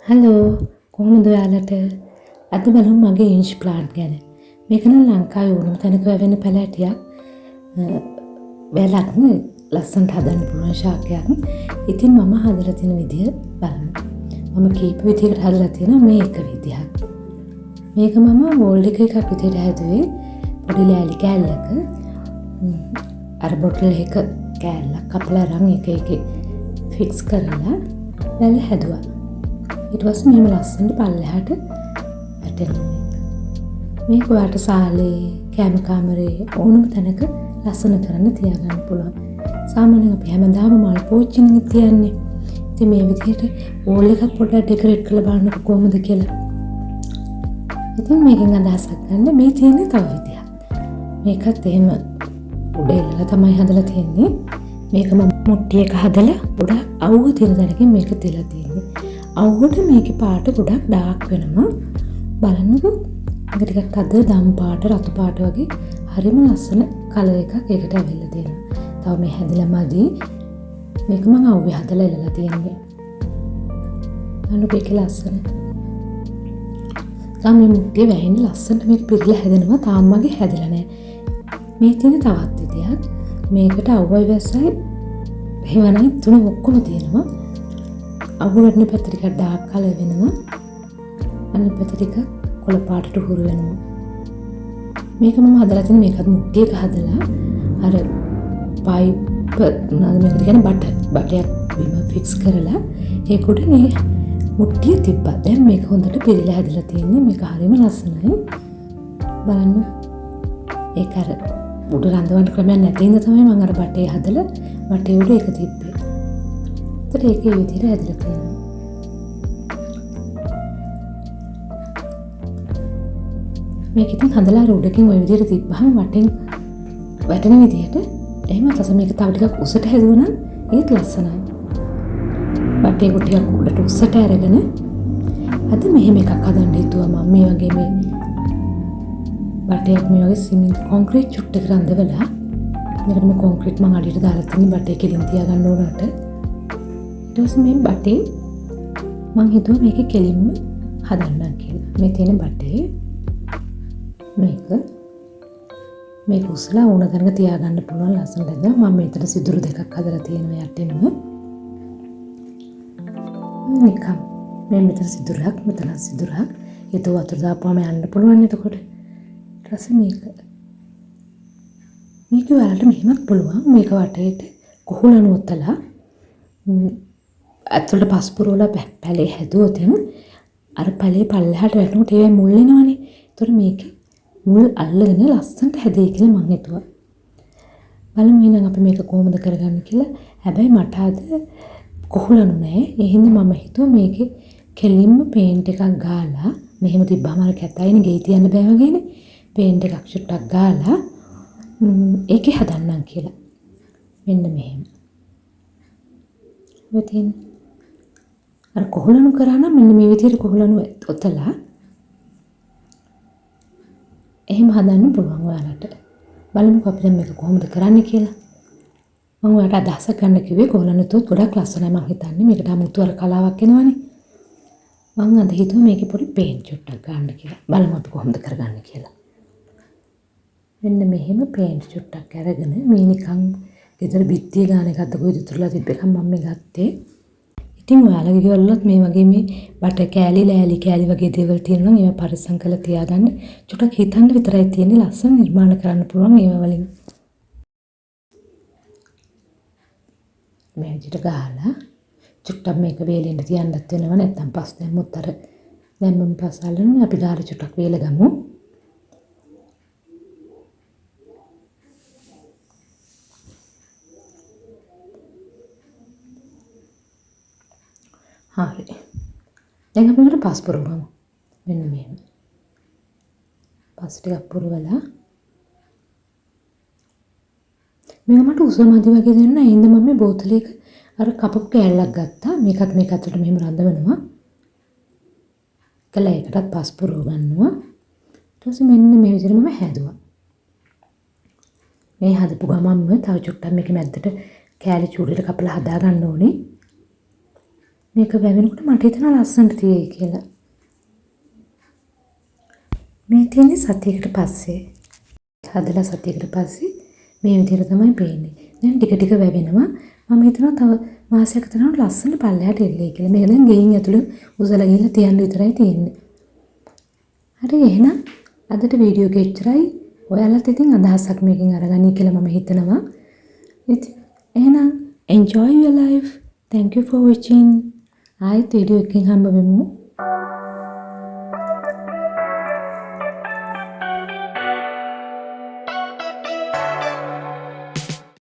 Hello කොහොමද ඔයාලට? අද බලමු මගේ ඉන්ච් ප්ලාන්ට් ගැන. මේක නම් ලංකාවේ ඕනම තැනක වැවෙන පැලැටියක්. වැලක් ලස්සනට හදන්න පුළුවන් ශාකයක්. ඉතින් මම හදලා තියෙන විදිය බලමු. මම කීප විදියකට හදලා තියෙනවා මේ එක විදියක්. මේක මම මෝල්ඩ් එකක් විදියට හැදුවේ පොඩි ලෑලි කෑල්ලක. අර බොටල් එක කෑල්ලක් කපලා අරන් එක ෆික්ස් කරලා වැල හැදුවා. ඊට පස්සේ මෙහෙම ලස්සනට පල්ලෙහාට වැටෙනවා. මේක ඔයාලට සාලේ, කැම කාමරේ ඕනම තැනක ලස්සන කරන්න තියාගන්න පුළුවන්. සාමාන්‍යයෙන් අපි හැමදාම මල් පෝච්චිනේ තියන්නේ. ඉතින් මේ විදිහට වෝල් එකක් පොඩ්ඩක් ඩෙකොරේට් කරලා බලන්නකො කොහොමද කියලා. ඉතින් මේකෙන් අදහසක් ගන්න මේ තියෙන්නේ තව විදියක්. මේකත් එහෙම උඩ එල්ලලා තමයි හදලා තියෙන්නේ. මේක මම මුට්ටියක හදලා උඩ අවුව තියෙන තැනකින් මේක තියලා තියෙන්නේ. අවුවට මේකේ පාට ගොඩක් ඩාර්ක් වෙනවා. බලන්නකෝ. ඒක ටිකක් අද දම් පාට, රතු පාට වගේ හරිම ලස්සන කලර් එකක් ඒකට ඇවිල්ලා තියෙනවා. තව මේ හැදලා මදි. මේක මම අවුවේ හදලා එලලා තියෙන්නේ. අනුකේක ලස්සන. තාම මේ මුට්ටිය වැහෙන්න ලස්සනට මේක පිරලා හැදෙනවා. තාම මගේ හැදලා නැහැ. මේ තියෙන තවත් විදියක්. මේකට අවුවයි වැස්සයි හේවණයි තුන ඔක්කොම තියෙනවා. අවුවටන පැත්ත ටිකක් ඩාර්ක් කලර් වෙනවා. අනිත් පැත්ත ටික කොළ පාටට හුරු වෙනවා. මේක මම හදලා තියෙන මේකත් මුට්ටියක හදලා අර පයිප් මොනවද මේකට කියන්නේ බටයක් බිම ෆික්ස් කරලා ඒක උඩ මේ මුට්ටිය තිබ්බා. දැන් මේක හොඳට පිරලා හැදලා තියෙන්නේ. මේක හරිම ලස්සනයි. බලන්න. ඒක අර උඩ රඳවන්න ක්‍රමයක් නැති ඉඳ තමයි මම අර බටේ හදලා බටේ උඩ ඒක තිබ්බේ. ඒත් ඒකේ විදිහට හැදලා තියෙනවා. මේක ඉතින් හදලා අර උඩකින් ওই විදිහට තිබ්බහම වටෙන් වැටෙන විදිහට එහෙම තස මේක තව ටිකක් උසට හැදුවා නම් ඒත් ලස්සනයි. බටේ ටිකක් උඩට උසට අරගෙන අද මෙහෙම එකක් හදන්න හිතුවා මම මේ වගේ මේ බටයක් මේ වගේ සිමෙන්ති කොන්ක්‍රීට් චුට්ටක් රඳවලා මේකට මේ කොන්ක්‍රීට් මම අඩියට දාලා තියෙන බටේ කෙලින් තියාගන්න ඕනට ඊට පස්සේ මේ බටේ මම හිතුවා මේකේ කෙලින්ම හදන්නම් කියලා. මේ තියෙන බටේ මේක උසලා ඕන තැනක තියාගන්න පුළුවන් ලස්සනට නේද? මම මෙතන සිදුරු දෙකක් හදලා තියෙනවා යටින්ම. නිකම් මේ මෙතන සිදුරක් මෙතන සිදුරක් ඒක වතුර දාපුවම යන්න පුළුවන් එතකොට. ඊට පස්සේ මේක වලට මෙහෙමත් පුළුවන්. මේක වටේට කොහුලනු ඔතලා ඇතුළට පස්පුර වල පැලේ හැදුවොත් අර පැලේ පල්ලෙහාට වැටුනොත් ඒවයි මුල් වෙනවනේ. ඒතකොට මේක මුල් අල්ලගෙන ලස්සනට හැදෙයි කියලා මං හිතුවා. බලමු එහෙනම් අපි මේක කොහොමද කරගන්නේ කියලා. හැබැයි මට අද කොහුලනු නැහැ. ඒ හින්දා මම හිතුවා මේකේ කෙලින්ම පේන්ට් එකක් ගාලා මෙහෙම තිබ්බම අර කැතයිනේ ගෙයි තියන්න බෑ වගේනේ. පේන්ට් එකක් චුට්ටක් ගාලා ඒකේ හදන්නම් කියලා. මෙන්න මෙහෙම. මෙතෙන් අර කොහුලනු කරා නම් මෙන්න මේ විදිහට කොහුලනු ඔතලා එහෙම හදන්න පුළුවන් ඔයාලට. බලමුකෝ අපි දැන් මේක කොහොමද කරන්නේ කියලා. මම ඔයාලට අදහසක් ගන්න කිව්වේ කොහොලනුත් ගොඩක් ලස්සනයි මම හිතන්නේ. මේකට 아무තු අර කලාවක් එනවනේ. මම අද හිතුවා මේකේ පොඩි පේන්ට් චුට්ටක් ගන්න කියලා. බලමු අපි කොහොමද කරගන්නේ කියලා. මෙන්න මෙහෙම පේන්ට් චුට්ටක් අරගෙන මේ නිකන් ගෙදර බිත්තිය ගාන එකක්ද කොහෙද ඉතුරුලා තිබ්බ එකක් මම මේ ගත්තේ. ඉතින් ඔයාලගේ ගෙවල්ලත් මේ වගේ මේ බට කෑලි ලෑලි කෑලි වගේ දේවල් තියෙනවා නම් ඒවා පරිස්සම් කරලා තියාගන්න. චුට්ටක් හිතන්න විතරයි තියෙන්නේ ලස්සන නිර්මාණ කරන්න පුළුවන් ඒවා වලින්. මේ විදිහට ගහලා චුට්ටක් මේක වේලෙන්න තියන්නත් වෙනවා. නැත්නම් පස් දැම්මොත් අර දැම්මම පස් අල්ලනවා. අපි ගාලා චුට්ටක් වේල ගමු. හරි. දැන් අපි මේකට පස් පුරවමු. මෙන්න මෙහෙම. පස් ටිකක් පුරවලා මේක මට උස මදි වගේ දෙන්න. ඒ හින්දා මම මේ බෝතලයක අර කපපු කෑල්ලක් ගත්තා. මේකත් මේක අතට මෙහෙම රඳවනවා. කළා ඒකටත් පස් පුරව ගන්නවා. ඊට පස්සේ මෙන්න මේ විදිහට මම හැදුවා. මේ හදපු ගමන්ම තව චුට්ටක් මේක මැද්දට කෑලි චූරියට කපලා හදා ගන්න ඕනේ. මේක වැවෙනකොට මට හිතෙනවා ලස්සනට තියෙයි කියලා. මේ තියෙන්නේ සතියකට පස්සේ. හදලා සතියකට පස්සේ මේ විදිහට තමයි පේන්නේ. දැන් ටික ටික වැවෙනවා. මම හිතනවා තව මාසයක් විතර ලස්සන පල්ලෙහාට එල්ලෙයි කියලා. මේක දැන් ගෙයින් ඇතුළේ උසලා ගිහලා තියන්න විතරයි තියෙන්නේ. හරි එහෙනම් අදට වීඩියෝ එක එච්චරයි. ඔයාලත් ඉතින් අදහසක් මේකෙන් අරගනී කියලා මම හිතනවා. ඉතින් එහෙනම් enjoy your life. Thank you for watching. ආයෙත් වීඩියෝ එකකින් හම්බ වෙමු.